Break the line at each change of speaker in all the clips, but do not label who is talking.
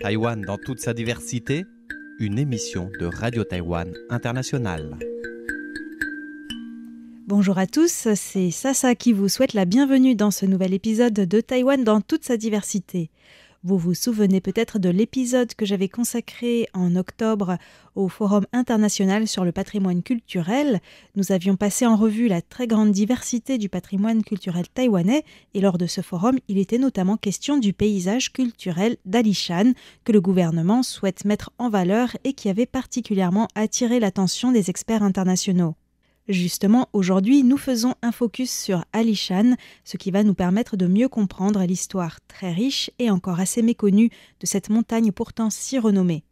Taïwan dans toute sa diversité, une émission de Radio Taïwan International.
Bonjour à tous, c'est Sasa qui vous souhaite la bienvenue dans ce nouvel épisode de Taïwan dans toute sa diversité. Vous vous souvenez peut-être de l'épisode que j'avais consacré en octobre au Forum international sur le patrimoine culturel. Nous avions passé en revue la très grande diversité du patrimoine culturel taïwanais et lors de ce forum, il était notamment question du paysage culturel d'Alishan que le gouvernement souhaite mettre en valeur et qui avait particulièrement attiré l'attention des experts internationaux. Justement, aujourd'hui, nous faisons un focus sur Alishan, ce qui va nous permettre de mieux comprendre l'histoire très riche et encore assez méconnue de cette montagne pourtant si renommée.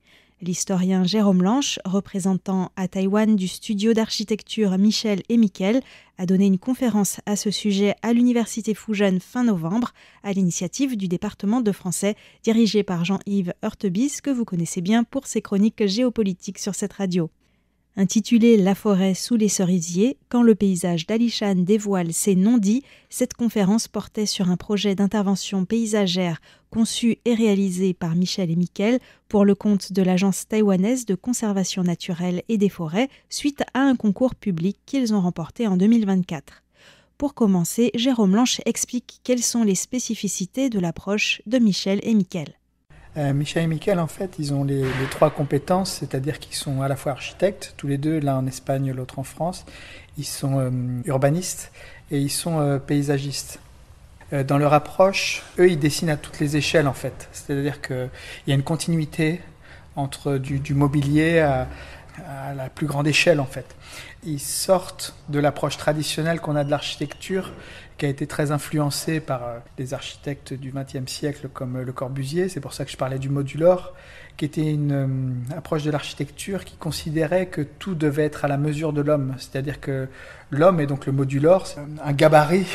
L'historien Jérôme Lanche, représentant à Taïwan du studio d'architecture Michel et Miquel, a donné une conférence à ce sujet à l'université Fujian fin novembre, à l'initiative du département de français, dirigé par Jean-Yves Heurtebise, que vous connaissez bien pour ses chroniques géopolitiques sur cette radio. Intitulée « La forêt sous les cerisiers, quand le paysage d'Alishan dévoile ses non-dits », cette conférence portait sur un projet d'intervention paysagère conçu et réalisé par Michel et Miquel pour le compte de l'Agence taïwanaise de conservation naturelle et des forêts suite à un concours public qu'ils ont remporté en 2024. Pour commencer, Jérôme Lanche explique quelles sont les spécificités de l'approche de Michel et Miquel.
Michel et Miquel, en fait, ils ont les trois compétences, c'est-à-dire qu'ils sont à la fois architectes, tous les deux, l'un en Espagne, l'autre en France. Ils sont urbanistes et ils sont paysagistes. Dans leur approche, eux, ils dessinent à toutes les échelles, en fait. C'est-à-dire qu'il y a une continuité entre du mobilier à la plus grande échelle, en fait. Ils sortent de l'approche traditionnelle qu'on a de l'architecture, qui a été très influencée par les architectes du XXe siècle comme Le Corbusier. C'est pour ça que je parlais du modular, qui était une approche de l'architecture qui considérait que tout devait être à la mesure de l'homme. C'est-à-dire que l'homme, et donc le modular, c'est un gabarit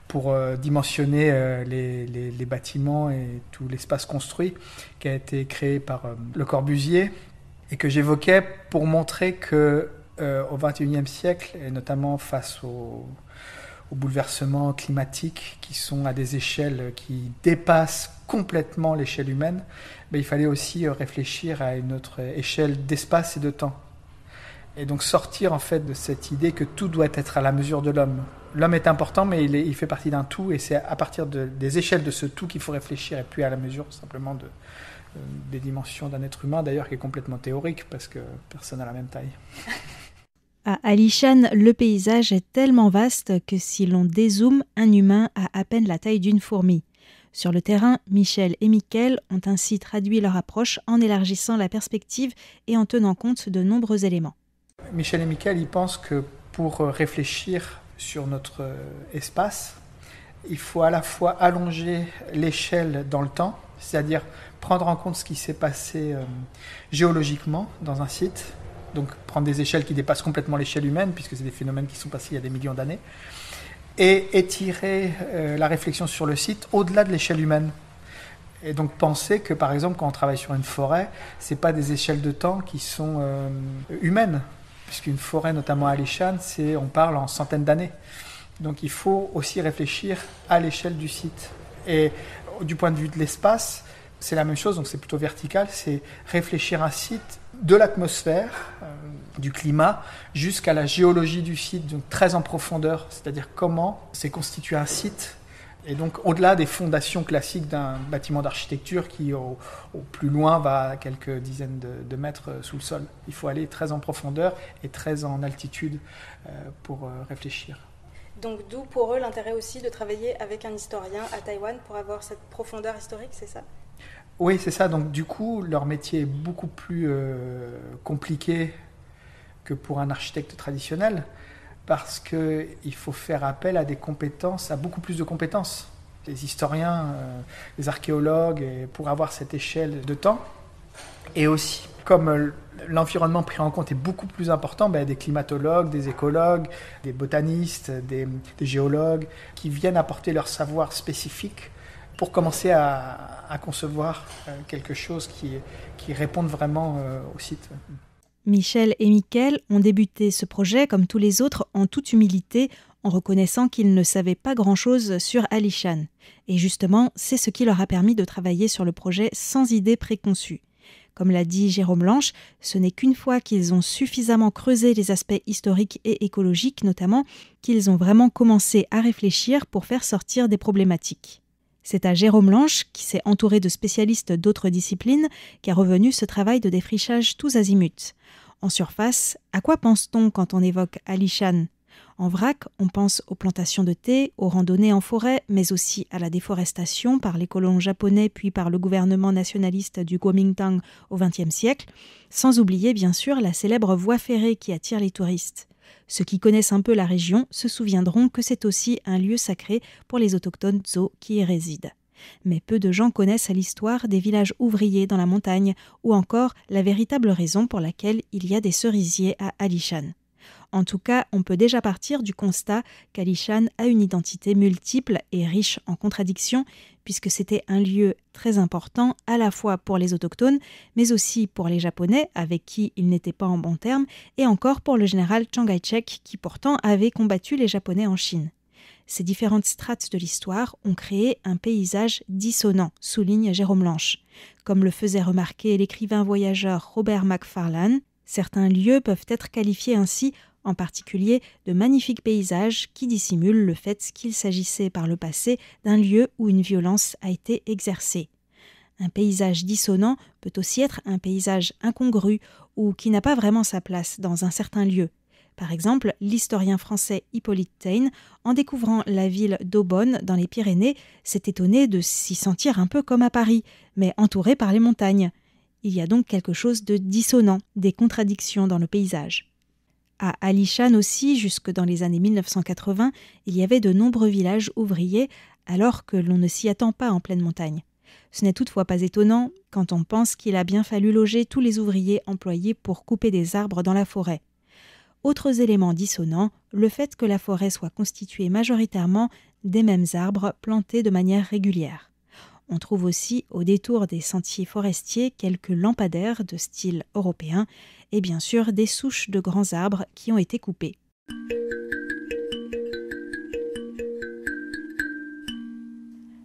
pour dimensionner les bâtiments et tout l'espace construit, qui a été créé par Le Corbusier, et que j'évoquais pour montrer que au XXIe siècle, et notamment face aux bouleversements climatiques qui sont à des échelles qui dépassent complètement l'échelle humaine, il fallait aussi réfléchir à une autre échelle d'espace et de temps. Et donc sortir en fait de cette idée que tout doit être à la mesure de l'homme. L'homme est important, mais il fait partie d'un tout, et c'est à partir des échelles de ce tout qu'il faut réfléchir, et puis à la mesure simplement des dimensions d'un être humain, d'ailleurs qui est complètement théorique, parce que personne n'a la même taille.
À Alishan, le paysage est tellement vaste que si l'on dézoome, un humain a à peine la taille d'une fourmi. Sur le terrain, Michel et Miquel ont ainsi traduit leur approche en élargissant la perspective et en tenant compte de nombreux éléments.
Michel et Miquel, ils pensent que pour réfléchir sur notre espace, il faut à la fois allonger l'échelle dans le temps, c'est-à-dire prendre en compte ce qui s'est passé géologiquement dans un site, donc prendre des échelles qui dépassent complètement l'échelle humaine, puisque c'est des phénomènes qui sont passés il y a des millions d'années, et étirer la réflexion sur le site au-delà de l'échelle humaine. Et donc penser que, par exemple, quand on travaille sur une forêt, ce n'est pas des échelles de temps qui sont humaines, puisqu'une forêt, notamment à Alishan, on parle en centaines d'années. Donc il faut aussi réfléchir à l'échelle du site. Et du point de vue de l'espace, c'est la même chose, donc c'est plutôt vertical, c'est réfléchir un site de l'atmosphère, du climat, jusqu'à la géologie du site, donc très en profondeur, c'est-à-dire comment s'est constitué un site, et donc au-delà des fondations classiques d'un bâtiment d'architecture qui au plus loin va à quelques dizaines de mètres sous le sol. Il faut aller très en profondeur et très en altitude pour réfléchir.
Donc d'où pour eux l'intérêt aussi de travailler avec un historien à Taïwan pour avoir cette profondeur historique, c'est ça ?
Oui, c'est ça. Donc du coup, leur métier est beaucoup plus compliqué que pour un architecte traditionnel, parce qu'il faut faire appel à beaucoup plus de compétences. Les historiens, les archéologues, pour avoir cette échelle de temps. Et aussi, comme l'environnement pris en compte est beaucoup plus important, des climatologues, des écologues, des botanistes, des géologues, qui viennent apporter leur savoir spécifique pour commencer à concevoir quelque chose qui réponde vraiment au site.
Michel et Miquel ont débuté ce projet, comme tous les autres, en toute humilité, en reconnaissant qu'ils ne savaient pas grand-chose sur Alishan. Et justement, c'est ce qui leur a permis de travailler sur le projet sans idée préconçue. Comme l'a dit Jérôme Lanche, ce n'est qu'une fois qu'ils ont suffisamment creusé les aspects historiques et écologiques notamment, qu'ils ont vraiment commencé à réfléchir pour faire sortir des problématiques. C'est à Jérôme Lanche, qui s'est entouré de spécialistes d'autres disciplines, qu'est revenu ce travail de défrichage tous azimuts. En surface, à quoi pense-t-on quand on évoque Alishan ? En vrac, on pense aux plantations de thé, aux randonnées en forêt, mais aussi à la déforestation par les colons japonais puis par le gouvernement nationaliste du Kuomintang au XXe siècle, sans oublier bien sûr la célèbre voie ferrée qui attire les touristes. Ceux qui connaissent un peu la région se souviendront que c'est aussi un lieu sacré pour les autochtones Tso qui y résident. Mais peu de gens connaissent l'histoire des villages ouvriers dans la montagne ou encore la véritable raison pour laquelle il y a des cerisiers à Alishan. En tout cas, on peut déjà partir du constat qu'Alishan a une identité multiple et riche en contradictions, puisque c'était un lieu très important à la fois pour les autochtones, mais aussi pour les Japonais, avec qui ils n'étaient pas en bons termes, et encore pour le général Chiang Kai-shek, qui pourtant avait combattu les Japonais en Chine. Ces différentes strates de l'histoire ont créé un paysage dissonant, souligne Jérôme Lanche. Comme le faisait remarquer l'écrivain voyageur Robert Macfarlane, certains lieux peuvent être qualifiés ainsi, en particulier de magnifiques paysages qui dissimulent le fait qu'il s'agissait par le passé d'un lieu où une violence a été exercée. Un paysage dissonant peut aussi être un paysage incongru ou qui n'a pas vraiment sa place dans un certain lieu. Par exemple, l'historien français Hippolyte Taine, en découvrant la ville d'Aubonne dans les Pyrénées, s'est étonné de s'y sentir un peu comme à Paris, mais entouré par les montagnes. Il y a donc quelque chose de dissonant, des contradictions dans le paysage. À Alishan aussi, jusque dans les années 1980, il y avait de nombreux villages ouvriers alors que l'on ne s'y attend pas en pleine montagne. Ce n'est toutefois pas étonnant quand on pense qu'il a bien fallu loger tous les ouvriers employés pour couper des arbres dans la forêt. Autres éléments dissonants, le fait que la forêt soit constituée majoritairement des mêmes arbres plantés de manière régulière. On trouve aussi au détour des sentiers forestiers quelques lampadaires de style européen et bien sûr des souches de grands arbres qui ont été coupées.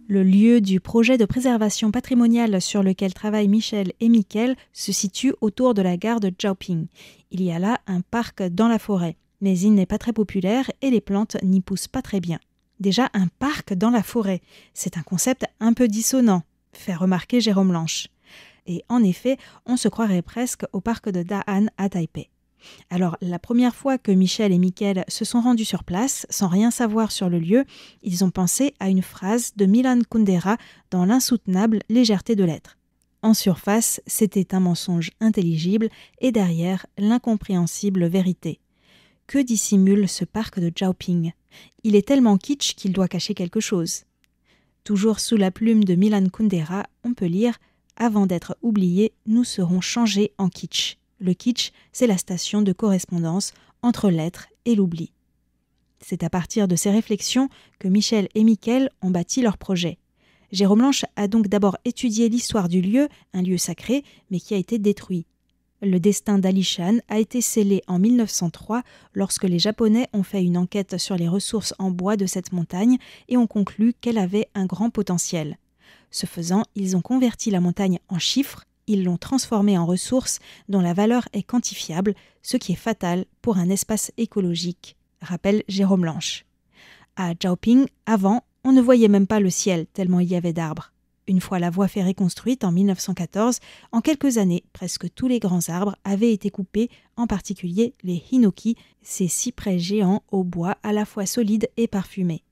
Le lieu du projet de préservation patrimoniale sur lequel travaillent Michel et Mickaël se situe autour de la gare de Zhaoping. Il y a là un parc dans la forêt, mais il n'est pas très populaire et les plantes n'y poussent pas très bien. Déjà un parc dans la forêt, c'est un concept un peu dissonant, fait remarquer Jérôme Lanche. Et en effet, on se croirait presque au parc de Da'an à Taipei. Alors, la première fois que Michel et Mickaël se sont rendus sur place, sans rien savoir sur le lieu, ils ont pensé à une phrase de Milan Kundera dans l'insoutenable légèreté de l'être. En surface, c'était un mensonge intelligible et derrière, l'incompréhensible vérité. Que dissimule ce parc de Zhaoping ? Il est tellement kitsch qu'il doit cacher quelque chose. Toujours sous la plume de Milan Kundera, on peut lire « Avant d'être oubliés, nous serons changés en kitsch ». Le kitsch, c'est la station de correspondance entre l'être et l'oubli. C'est à partir de ces réflexions que Michel et Mickaël ont bâti leur projet. Jérôme Lanche a donc d'abord étudié l'histoire du lieu, un lieu sacré, mais qui a été détruit. Le destin d'Alishan a été scellé en 1903 lorsque les Japonais ont fait une enquête sur les ressources en bois de cette montagne et ont conclu qu'elle avait un grand potentiel. Ce faisant, ils ont converti la montagne en chiffres, ils l'ont transformée en ressources dont la valeur est quantifiable, ce qui est fatal pour un espace écologique, rappelle Jérôme Lanche. À Zhaoping, avant, on ne voyait même pas le ciel tellement il y avait d'arbres. Une fois la voie ferrée construite en 1914, en quelques années, presque tous les grands arbres avaient été coupés, en particulier les hinoki, ces cyprès géants au bois à la fois solide et parfumé.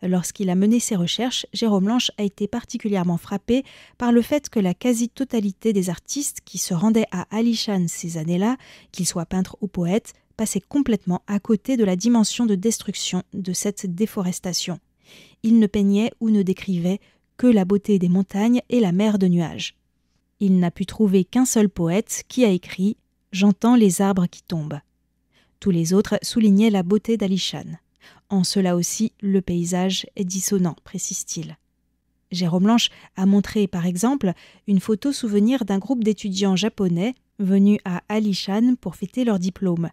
Lorsqu'il a mené ses recherches, Jérôme Lanche a été particulièrement frappé par le fait que la quasi-totalité des artistes qui se rendaient à Alishan ces années-là, qu'ils soient peintres ou poètes, passaient complètement à côté de la dimension de destruction de cette déforestation. Ils ne peignaient ou ne décrivaient que la beauté des montagnes et la mer de nuages. Il n'a pu trouver qu'un seul poète qui a écrit « J'entends les arbres qui tombent ». Tous les autres soulignaient la beauté d'Alishan. En cela aussi, le paysage est dissonant, précise-t-il. Jérôme Lanche a montré, par exemple, une photo souvenir d'un groupe d'étudiants japonais venus à Alishan pour fêter leur diplôme.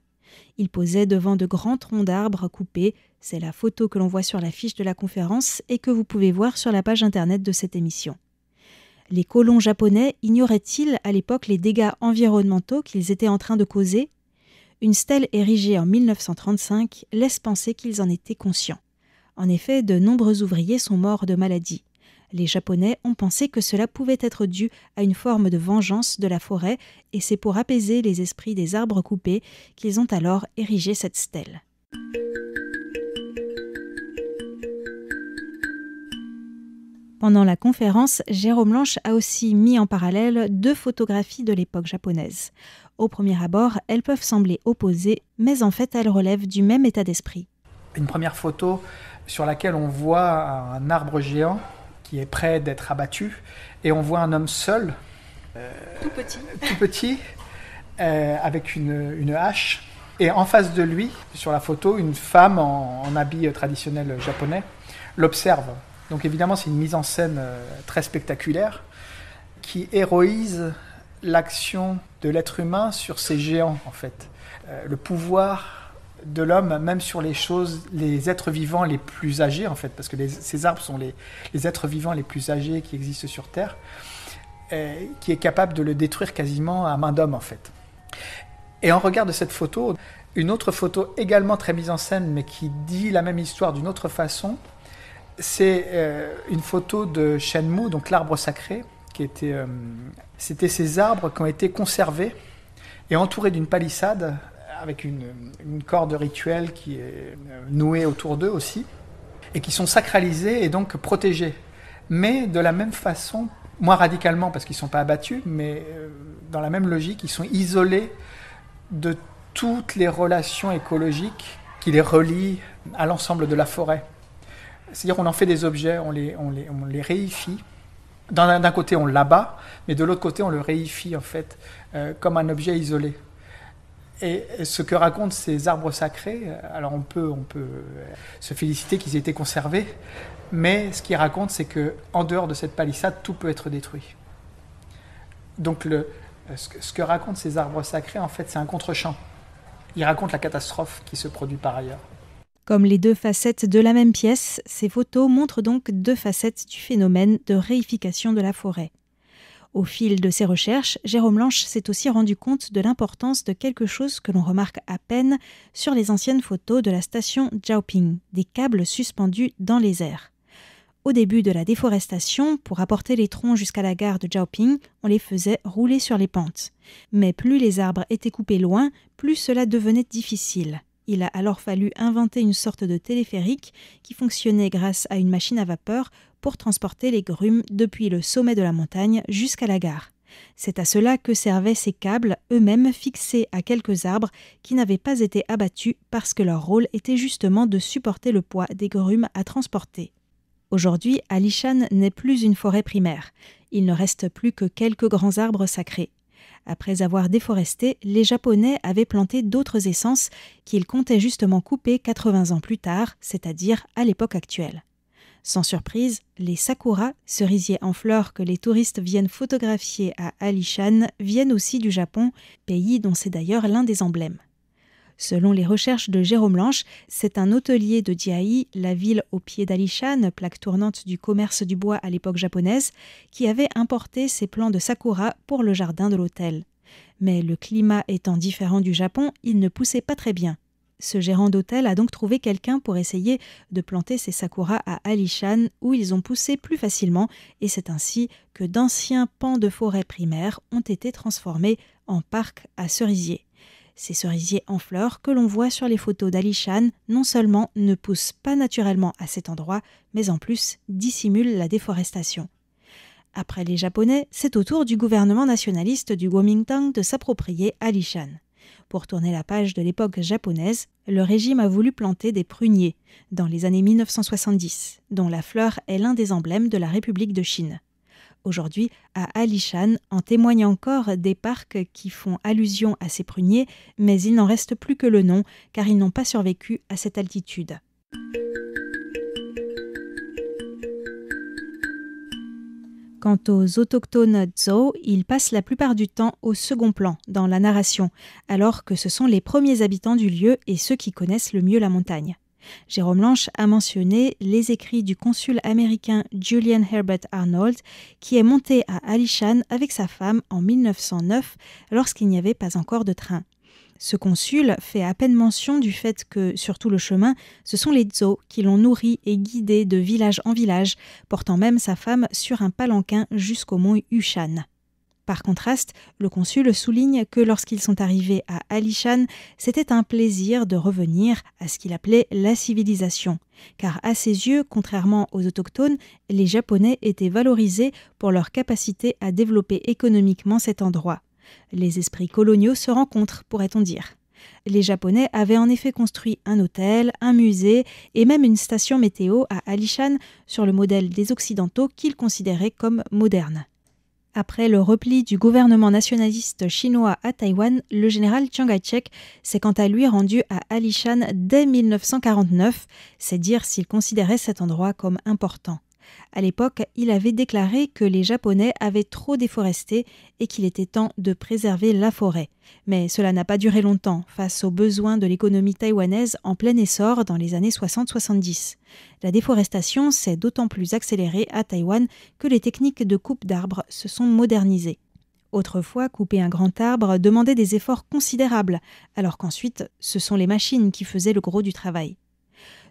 Ils posaient devant de grands troncs d'arbres coupés. C'est la photo que l'on voit sur la fiche de la conférence et que vous pouvez voir sur la page internet de cette émission. Les colons japonais ignoraient-ils à l'époque les dégâts environnementaux qu'ils étaient en train de causer ? Une stèle érigée en 1935 laisse penser qu'ils en étaient conscients. En effet, de nombreux ouvriers sont morts de maladie. Les Japonais ont pensé que cela pouvait être dû à une forme de vengeance de la forêt et c'est pour apaiser les esprits des arbres coupés qu'ils ont alors érigé cette stèle. Pendant la conférence, Jérôme Lanche a aussi mis en parallèle 2 photographies de l'époque japonaise. Au premier abord, elles peuvent sembler opposées, mais en fait elles relèvent du même état d'esprit.
Une première photo sur laquelle on voit un arbre géant qui est prêt d'être abattu et on voit un homme seul, tout petit avec une hache. Et en face de lui, sur la photo, une femme en habit traditionnel japonais l'observe. Donc évidemment, c'est une mise en scène très spectaculaire qui héroïse l'action de l'être humain sur ces géants, en fait. Le pouvoir de l'homme, même sur les êtres vivants les plus âgés, en fait, parce que ces arbres sont les êtres vivants les plus âgés qui existent sur Terre, qui est capable de le détruire quasiment à main d'homme, en fait. Et en regard de cette photo, une autre photo également très mise en scène, mais qui dit la même histoire d'une autre façon, c'est une photo de Shenmue, donc l'arbre sacré, c'était ces arbres qui ont été conservés et entourés d'une palissade avec une corde rituelle qui est nouée autour d'eux aussi, et qui sont sacralisés et donc protégés. Mais de la même façon, moins radicalement parce qu'ils ne sont pas abattus, mais dans la même logique, ils sont isolés de toutes les relations écologiques qui les relient à l'ensemble de la forêt. C'est-à-dire qu'on en fait des objets, on les réifie. D'un côté, on l'abat, mais de l'autre côté, on le réifie en fait comme un objet isolé. Et ce que racontent ces arbres sacrés, alors on peut se féliciter qu'ils aient été conservés, mais ce qu'ils racontent, c'est qu'en dehors de cette palissade, tout peut être détruit. Donc ce que racontent ces arbres sacrés, en fait, c'est un contre-champ. Ils racontent la catastrophe qui se produit par ailleurs.
Comme les 2 facettes de la même pièce, ces photos montrent donc 2 facettes du phénomène de réification de la forêt. Au fil de ses recherches, Jérôme Lanche s'est aussi rendu compte de l'importance de quelque chose que l'on remarque à peine sur les anciennes photos de la station Zhaoping, des câbles suspendus dans les airs. Au début de la déforestation, pour apporter les troncs jusqu'à la gare de Zhaoping, on les faisait rouler sur les pentes. Mais plus les arbres étaient coupés loin, plus cela devenait difficile. Il a alors fallu inventer une sorte de téléphérique qui fonctionnait grâce à une machine à vapeur pour transporter les grumes depuis le sommet de la montagne jusqu'à la gare. C'est à cela que servaient ces câbles, eux-mêmes fixés à quelques arbres qui n'avaient pas été abattus parce que leur rôle était justement de supporter le poids des grumes à transporter. Aujourd'hui, Alishan n'est plus une forêt primaire. Il ne reste plus que quelques grands arbres sacrés. Après avoir déforesté, les Japonais avaient planté d'autres essences qu'ils comptaient justement couper 80 ans plus tard, c'est-à-dire à l'époque actuelle. Sans surprise, les sakuras, cerisiers en fleurs que les touristes viennent photographier à Alishan, viennent aussi du Japon, pays dont c'est d'ailleurs l'un des emblèmes. Selon les recherches de Jérôme Lanche, c'est un hôtelier de Jiai, la ville au pied d'Alishan, plaque tournante du commerce du bois à l'époque japonaise, qui avait importé ces plants de sakura pour le jardin de l'hôtel. Mais le climat étant différent du Japon, ils ne poussaient pas très bien. Ce gérant d'hôtel a donc trouvé quelqu'un pour essayer de planter ces sakuras à Alishan, où ils ont poussé plus facilement, et c'est ainsi que d'anciens pans de forêt primaire ont été transformés en parcs à cerisiers. Ces cerisiers en fleurs que l'on voit sur les photos d'Alishan non seulement ne poussent pas naturellement à cet endroit, mais en plus dissimulent la déforestation. Après les Japonais, c'est au tour du gouvernement nationaliste du Kuomintang de s'approprier Alishan. Pour tourner la page de l'époque japonaise, le régime a voulu planter des pruniers dans les années 1970, dont la fleur est l'un des emblèmes de la République de Chine. Aujourd'hui, à Alishan, en témoignent encore des parcs qui font allusion à ces pruniers, mais il n'en reste plus que le nom, car ils n'ont pas survécu à cette altitude. Quant aux autochtones Tso, ils passent la plupart du temps au second plan dans la narration, alors que ce sont les premiers habitants du lieu et ceux qui connaissent le mieux la montagne. Jérôme Lanche a mentionné les écrits du consul américain Julian Herbert Arnold, qui est monté à Alishan avec sa femme en 1909, lorsqu'il n'y avait pas encore de train. Ce consul fait à peine mention du fait que, sur tout le chemin, ce sont les Tso qui l'ont nourri et guidé de village en village, portant même sa femme sur un palanquin jusqu'au mont Ushan. Par contraste, le consul souligne que lorsqu'ils sont arrivés à Alishan, c'était un plaisir de revenir à ce qu'il appelait la civilisation, car à ses yeux, contrairement aux autochtones, les Japonais étaient valorisés pour leur capacité à développer économiquement cet endroit. Les esprits coloniaux se rencontrent, pourrait-on dire. Les Japonais avaient en effet construit un hôtel, un musée et même une station météo à Alishan sur le modèle des Occidentaux qu'ils considéraient comme modernes. Après le repli du gouvernement nationaliste chinois à Taïwan, le général Chiang Kai-shek s'est quant à lui rendu à Alishan dès 1949, c'est dire s'il considérait cet endroit comme important. À l'époque, il avait déclaré que les Japonais avaient trop déforesté et qu'il était temps de préserver la forêt. Mais cela n'a pas duré longtemps face aux besoins de l'économie taïwanaise en plein essor dans les années 60-70. La déforestation s'est d'autant plus accélérée à Taïwan que les techniques de coupe d'arbres se sont modernisées. Autrefois, couper un grand arbre demandait des efforts considérables, alors qu'ensuite, ce sont les machines qui faisaient le gros du travail.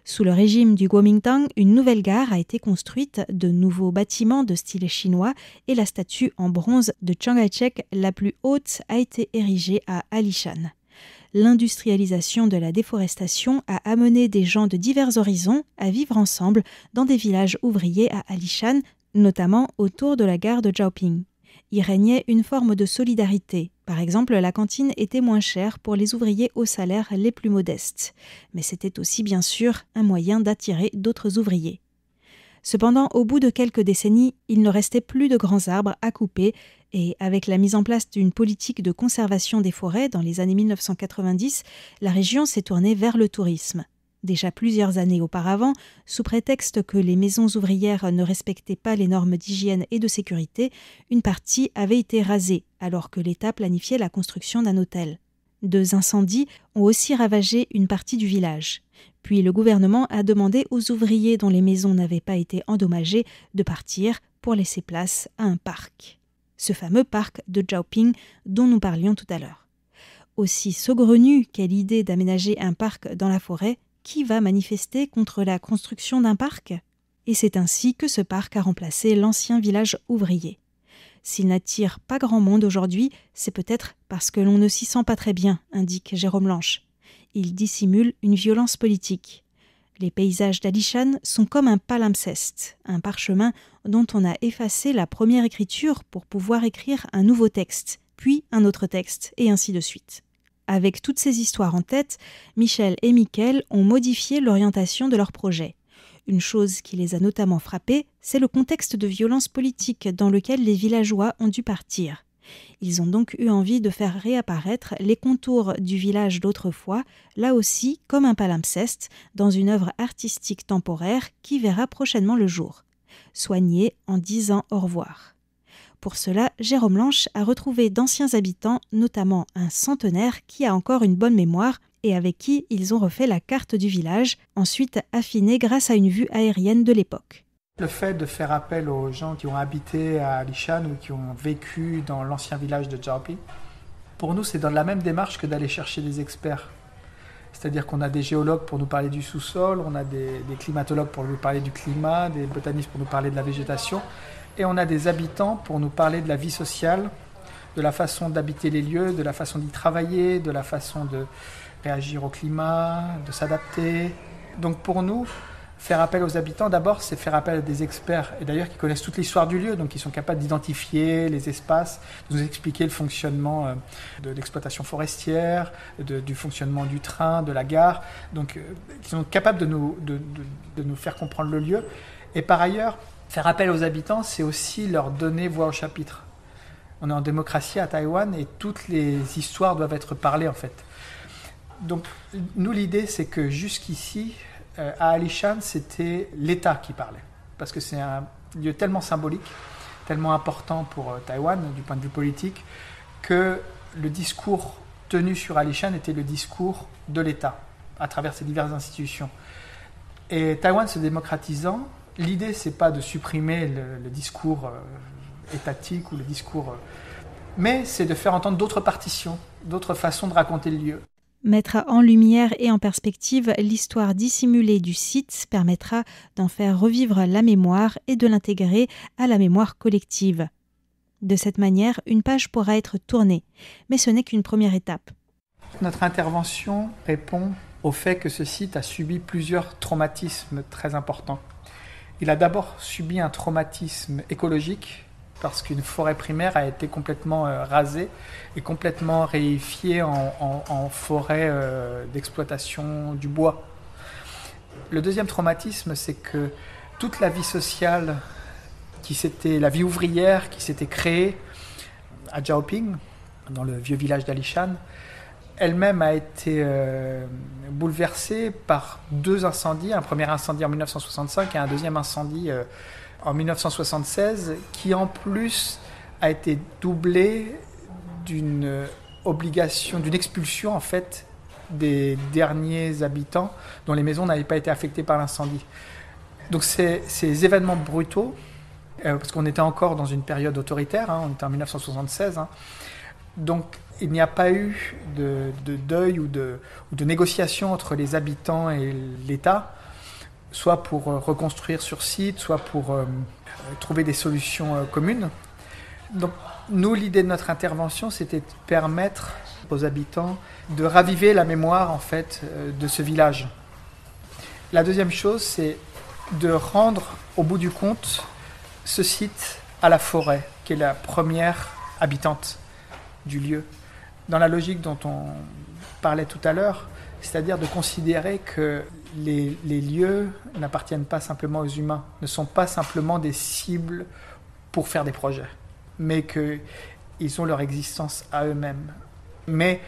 Sous le régime du Kuomintang, une nouvelle gare a été construite, de nouveaux bâtiments de style chinois et la statue en bronze de Chiang Kai-shek, la plus haute, a été érigée à Alishan. L'industrialisation de la déforestation a amené des gens de divers horizons à vivre ensemble dans des villages ouvriers à Alishan, notamment autour de la gare de Zhaoping. Y régnait une forme de solidarité. Par exemple, la cantine était moins chère pour les ouvriers aux salaires les plus modestes. Mais c'était aussi bien sûr un moyen d'attirer d'autres ouvriers. Cependant, au bout de quelques décennies, il ne restait plus de grands arbres à couper et avec la mise en place d'une politique de conservation des forêts dans les années 1990, la région s'est tournée vers le tourisme. Déjà plusieurs années auparavant, sous prétexte que les maisons ouvrières ne respectaient pas les normes d'hygiène et de sécurité, une partie avait été rasée, alors que l'État planifiait la construction d'un hôtel. 2 incendies ont aussi ravagé une partie du village. Puis le gouvernement a demandé aux ouvriers dont les maisons n'avaient pas été endommagées de partir pour laisser place à un parc. Ce fameux parc de Zhaoping dont nous parlions tout à l'heure. Aussi saugrenue qu'est l'idée d'aménager un parc dans la forêt, qui va manifester contre la construction d'un parc ? Et c'est ainsi que ce parc a remplacé l'ancien village ouvrier. S'il n'attire pas grand monde aujourd'hui, c'est peut-être parce que l'on ne s'y sent pas très bien, indique Jérôme Lanche. Il dissimule une violence politique. Les paysages d'Alishan sont comme un palimpseste, un parchemin dont on a effacé la première écriture pour pouvoir écrire un nouveau texte, puis un autre texte, et ainsi de suite. Avec toutes ces histoires en tête, Michel et Mickaël ont modifié l'orientation de leur projet. Une chose qui les a notamment frappés, c'est le contexte de violence politique dans lequel les villageois ont dû partir. Ils ont donc eu envie de faire réapparaître les contours du village d'autrefois, là aussi comme un palimpseste, dans une œuvre artistique temporaire qui verra prochainement le jour. Soignée en disant au revoir. Pour cela, Jérôme Lanche a retrouvé d'anciens habitants, notamment un centenaire qui a encore une bonne mémoire et avec qui ils ont refait la carte du village, ensuite affinée grâce à une vue aérienne de l'époque.
Le fait de faire appel aux gens qui ont habité à Alishan ou qui ont vécu dans l'ancien village de Zhaoping, pour nous, c'est dans la même démarche que d'aller chercher des experts. C'est-à-dire qu'on a des géologues pour nous parler du sous-sol, on a des climatologues pour nous parler du climat, des botanistes pour nous parler de la végétation, et on a des habitants pour nous parler de la vie sociale, de la façon d'habiter les lieux, de la façon d'y travailler, de la façon de réagir au climat, de s'adapter. Donc pour nous, faire appel aux habitants, d'abord, c'est faire appel à des experts, et d'ailleurs qui connaissent toute l'histoire du lieu, donc qui sont capables d'identifier les espaces, de nous expliquer le fonctionnement de l'exploitation forestière, du fonctionnement du train, de la gare, donc qui sont capables de nous faire comprendre le lieu. Et par ailleurs, faire appel aux habitants, c'est aussi leur donner voix au chapitre. On est en démocratie à Taïwan et toutes les histoires doivent être parlées en fait. Donc nous, l'idée, c'est que jusqu'ici, à Alishan, c'était l'État qui parlait. Parce que c'est un lieu tellement symbolique, tellement important pour Taïwan, du point de vue politique, que le discours tenu sur Alishan était le discours de l'État, à travers ses diverses institutions. Et Taïwan se démocratisant, l'idée, c'est pas de supprimer le discours étatique ou le discours... mais c'est de faire entendre d'autres partitions, d'autres façons de raconter le lieu.
Mettre en lumière et en perspective l'histoire dissimulée du site permettra d'en faire revivre la mémoire et de l'intégrer à la mémoire collective. De cette manière, une page pourra être tournée, mais ce n'est qu'une première étape.
Notre intervention répond au fait que ce site a subi plusieurs traumatismes très importants. Il a d'abord subi un traumatisme écologique, parce qu'une forêt primaire a été complètement rasée et complètement réifiée en forêt d'exploitation du bois. Le deuxième traumatisme, c'est que toute la vie sociale, la vie ouvrière qui s'était créée à Zhaoping, dans le vieux village d'Alishan, elle-même a été bouleversée par deux incendies, un premier incendie en 1965 et un deuxième incendie en 1976, qui en plus a été doublé d'une expulsion en fait des derniers habitants dont les maisons n'avaient pas été affectées par l'incendie. Donc ces événements brutaux, parce qu'on était encore dans une période autoritaire, on était en 1976, donc il n'y a pas eu de deuil ou de négociation entre les habitants et l'État, soit pour reconstruire sur site, soit pour trouver des solutions communes. Donc nous, l'idée de notre intervention, c'était de permettre aux habitants de raviver la mémoire en fait de ce village. La deuxième chose, c'est de rendre au bout du compte ce site à la forêt, qui est la première habitante du lieu. Dans la logique dont on parlait tout à l'heure, c'est-à-dire de considérer que les lieux n'appartiennent pas simplement aux humains, ne sont pas simplement des cibles pour faire des projets, mais qu'ils ont leur existence à eux-mêmes. Mais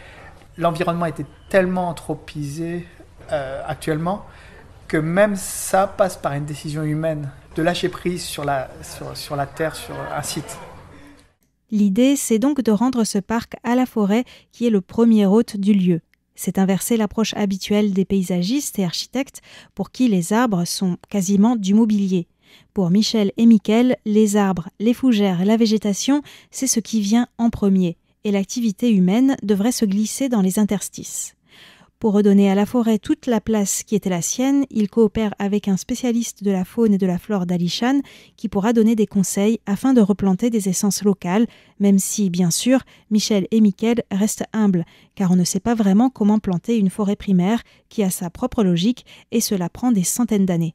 l'environnement était tellement anthropisé actuellement que même ça passe par une décision humaine, de lâcher prise sur la terre, sur un site.
L'idée, c'est donc de rendre ce parc à la forêt qui est le premier hôte du lieu. C'est inverser l'approche habituelle des paysagistes et architectes pour qui les arbres sont quasiment du mobilier. Pour Michel et Mickaël, les arbres, les fougères, la végétation, c'est ce qui vient en premier, et l'activité humaine devrait se glisser dans les interstices. Pour redonner à la forêt toute la place qui était la sienne, il coopère avec un spécialiste de la faune et de la flore d'Alishan qui pourra donner des conseils afin de replanter des essences locales, même si, bien sûr, Michel et Mickaël restent humbles, car on ne sait pas vraiment comment planter une forêt primaire qui a sa propre logique et cela prend des centaines d'années.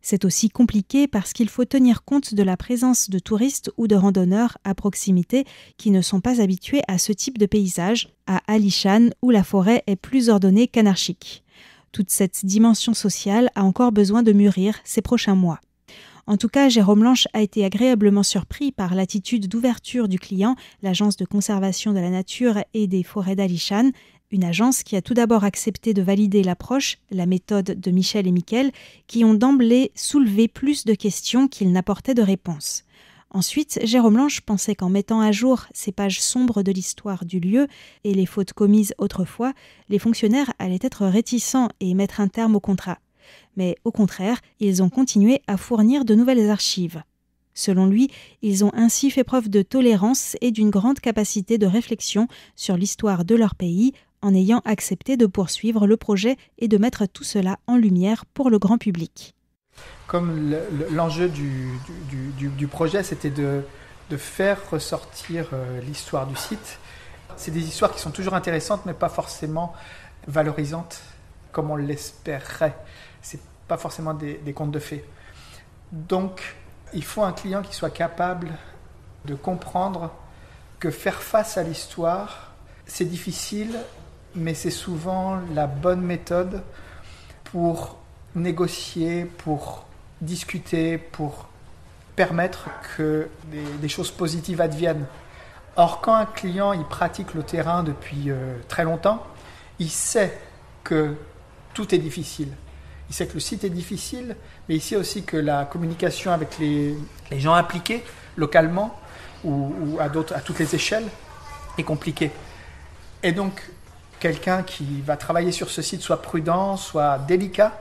C'est aussi compliqué parce qu'il faut tenir compte de la présence de touristes ou de randonneurs à proximité qui ne sont pas habitués à ce type de paysage, à Alishan où la forêt est plus ordonnée qu'anarchique. Toute cette dimension sociale a encore besoin de mûrir ces prochains mois. En tout cas, Jérôme Lanche a été agréablement surpris par l'attitude d'ouverture du client, l'Agence de conservation de la nature et des forêts d'Alishan, une agence qui a tout d'abord accepté de valider l'approche, la méthode de Michel et Mickaël, qui ont d'emblée soulevé plus de questions qu'ils n'apportaient de réponses. Ensuite, Jérôme Lanche pensait qu'en mettant à jour ces pages sombres de l'histoire du lieu et les fautes commises autrefois, les fonctionnaires allaient être réticents et mettre un terme au contrat. Mais au contraire, ils ont continué à fournir de nouvelles archives. Selon lui, ils ont ainsi fait preuve de tolérance et d'une grande capacité de réflexion sur l'histoire de leur pays, en ayant accepté de poursuivre le projet et de mettre tout cela en lumière pour le grand public.
Comme l'enjeu du projet, c'était de faire ressortir l'histoire du site. C'est des histoires qui sont toujours intéressantes, mais pas forcément valorisantes, comme on l'espérait. C'est pas forcément des contes de fées. Donc, il faut un client qui soit capable de comprendre que faire face à l'histoire, c'est difficile, mais c'est souvent la bonne méthode pour négocier, pour discuter, pour permettre que des choses positives adviennent. Or, quand un client il pratique le terrain depuis très longtemps, il sait que tout est difficile. Il sait que le site est difficile, mais il sait aussi que la communication avec les gens impliqués localement ou à toutes les échelles est compliqué. Et donc, quelqu'un qui va travailler sur ce site soit prudent, soit délicat,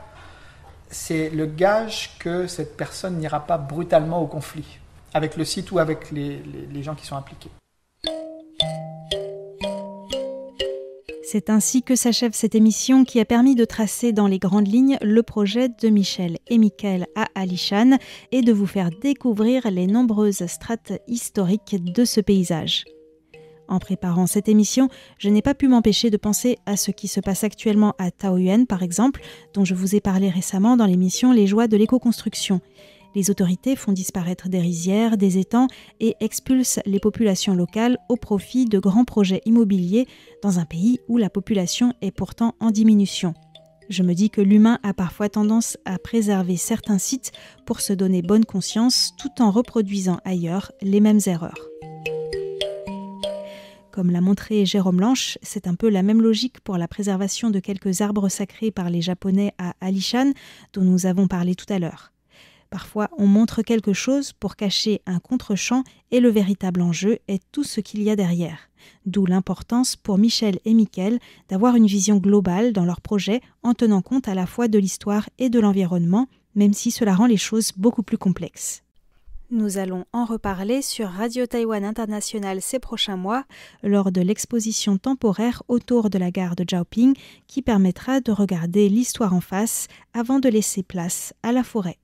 c'est le gage que cette personne n'ira pas brutalement au conflit avec le site ou avec les gens qui sont impliqués.
C'est ainsi que s'achève cette émission qui a permis de tracer dans les grandes lignes le projet de Michel et Mickaël à Alishan et de vous faire découvrir les nombreuses strates historiques de ce paysage. En préparant cette émission, je n'ai pas pu m'empêcher de penser à ce qui se passe actuellement à Taoyuan, par exemple, dont je vous ai parlé récemment dans l'émission Les joies de l'éco-construction. Les autorités font disparaître des rizières, des étangs et expulsent les populations locales au profit de grands projets immobiliers dans un pays où la population est pourtant en diminution. Je me dis que l'humain a parfois tendance à préserver certains sites pour se donner bonne conscience tout en reproduisant ailleurs les mêmes erreurs. Comme l'a montré Jérôme Lanche, c'est un peu la même logique pour la préservation de quelques arbres sacrés par les Japonais à Alishan, dont nous avons parlé tout à l'heure. Parfois, on montre quelque chose pour cacher un contre-champ et le véritable enjeu est tout ce qu'il y a derrière. D'où l'importance pour Michel et Mickaël d'avoir une vision globale dans leur projet en tenant compte à la fois de l'histoire et de l'environnement, même si cela rend les choses beaucoup plus complexes. Nous allons en reparler sur Radio Taïwan International ces prochains mois lors de l'exposition temporaire autour de la gare de Zhaoping qui permettra de regarder l'histoire en face avant de laisser place à la forêt.